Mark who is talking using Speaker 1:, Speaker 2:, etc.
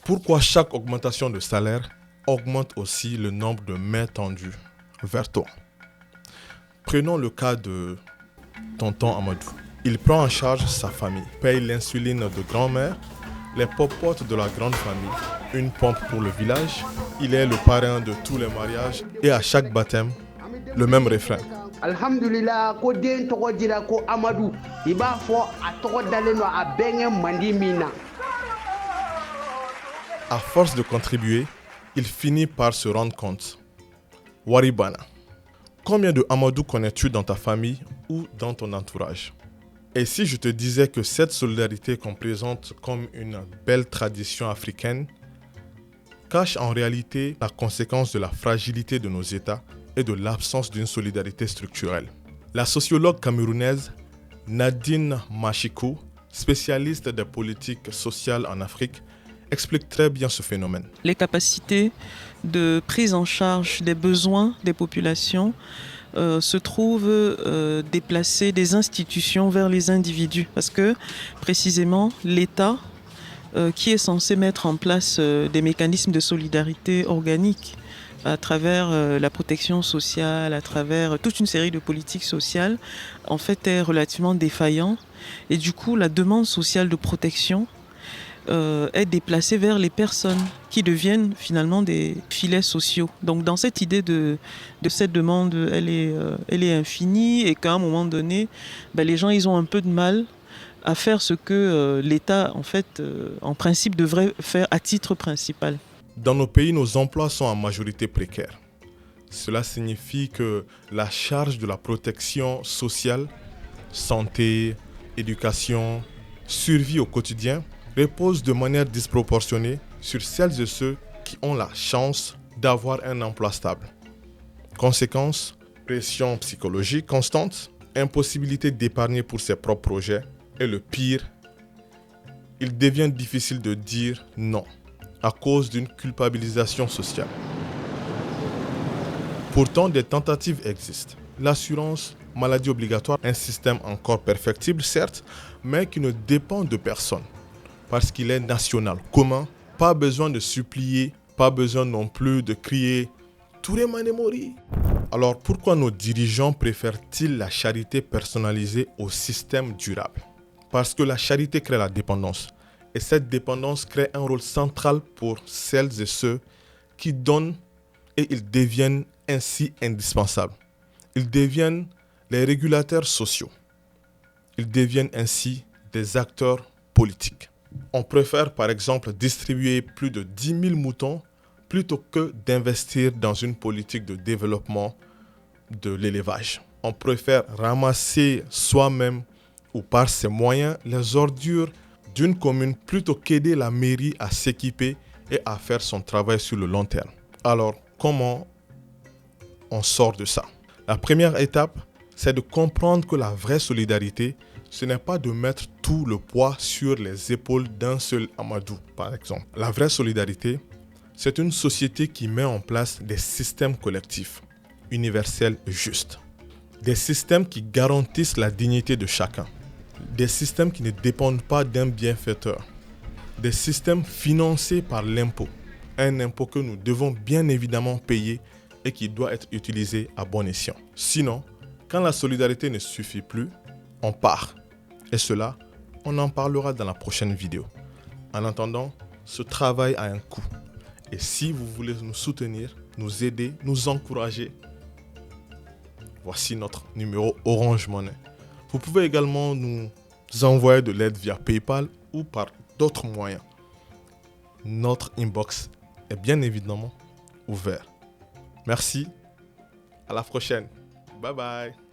Speaker 1: Pourquoi chaque augmentation de salaire augmente aussi le nombre de mains tendues vers toi? Prenons le cas de tonton Amadou. Il prend en charge sa famille, paye l'insuline de grand-mère, les popotes de la grande famille, une pompe pour le village. Il est le parrain de tous les mariages et à chaque baptême, le même refrain.
Speaker 2: Alhamdulillah, ko den togo dira ko Amadou, iba fo a togo daleno a bengen mandi mina.
Speaker 1: À force de contribuer, il finit par se rendre compte. Waribana. Combien de Amadou connais-tu dans ta famille ou dans ton entourage? Et si je te disais que cette solidarité qu'on présente comme une belle tradition africaine cache en réalité la conséquence de la fragilité de nos États et de l'absence d'une solidarité structurelle? La sociologue camerounaise Nadine Machikou, spécialiste des politiques sociales en Afrique, explique très bien ce phénomène.
Speaker 3: Les capacités de prise en charge des besoins des populations se trouvent déplacer des institutions vers les individus. Parce que précisément l'État qui est censé mettre en place des mécanismes de solidarité organique à travers la protection sociale, à travers toute une série de politiques sociales, en fait est relativement défaillant. Et du coup, la demande sociale de protection est déplacée vers les personnes qui deviennent finalement des filets sociaux. Donc dans cette idée de cette demande, elle est infinie et qu'à un moment donné, les gens ils ont un peu de mal à faire ce que l'État en fait, en principe devrait faire à titre principal.
Speaker 1: Dans nos pays, nos emplois sont en majorité précaires. Cela signifie que la charge de la protection sociale, santé, éducation, survie au quotidien repose de manière disproportionnée sur celles et ceux qui ont la chance d'avoir un emploi stable. Conséquence, pression psychologique constante, impossibilité d'épargner pour ses propres projets et le pire, il devient difficile de dire non à cause d'une culpabilisation sociale. Pourtant, des tentatives existent. L'assurance maladie obligatoire, un système encore perfectible certes, mais qui ne dépend de personne. Parce qu'il est national, commun, pas besoin de supplier, pas besoin non plus de crier « Touré Mané Mori ». Alors pourquoi nos dirigeants préfèrent-ils la charité personnalisée au système durable? Parce que la charité crée la dépendance. Et cette dépendance crée un rôle central pour celles et ceux qui donnent et ils deviennent ainsi indispensables. Ils deviennent les régulateurs sociaux. Ils deviennent ainsi des acteurs politiques. On préfère par exemple distribuer plus de 10 000 moutons plutôt que d'investir dans une politique de développement de l'élevage. On préfère ramasser soi-même ou par ses moyens les ordures d'une commune plutôt qu'aider la mairie à s'équiper et à faire son travail sur le long terme. Alors, comment on sort de ça? La première étape, c'est de comprendre que la vraie solidarité, ce n'est pas de mettre tout le poids sur les épaules d'un seul Amadou, par exemple. La vraie solidarité, c'est une société qui met en place des systèmes collectifs, universels et justes. Des systèmes qui garantissent la dignité de chacun. Des systèmes qui ne dépendent pas d'un bienfaiteur. Des systèmes financés par l'impôt. Un impôt que nous devons bien évidemment payer et qui doit être utilisé à bon escient. Sinon, quand la solidarité ne suffit plus, on part. Et cela, on en parlera dans la prochaine vidéo. En attendant, ce travail a un coût. Et si vous voulez nous soutenir, nous aider, nous encourager, voici notre numéro Orange Money. Vous pouvez également nous envoyer de l'aide via PayPal ou par d'autres moyens. Notre inbox est bien évidemment ouvert. Merci, à la prochaine. Bye bye.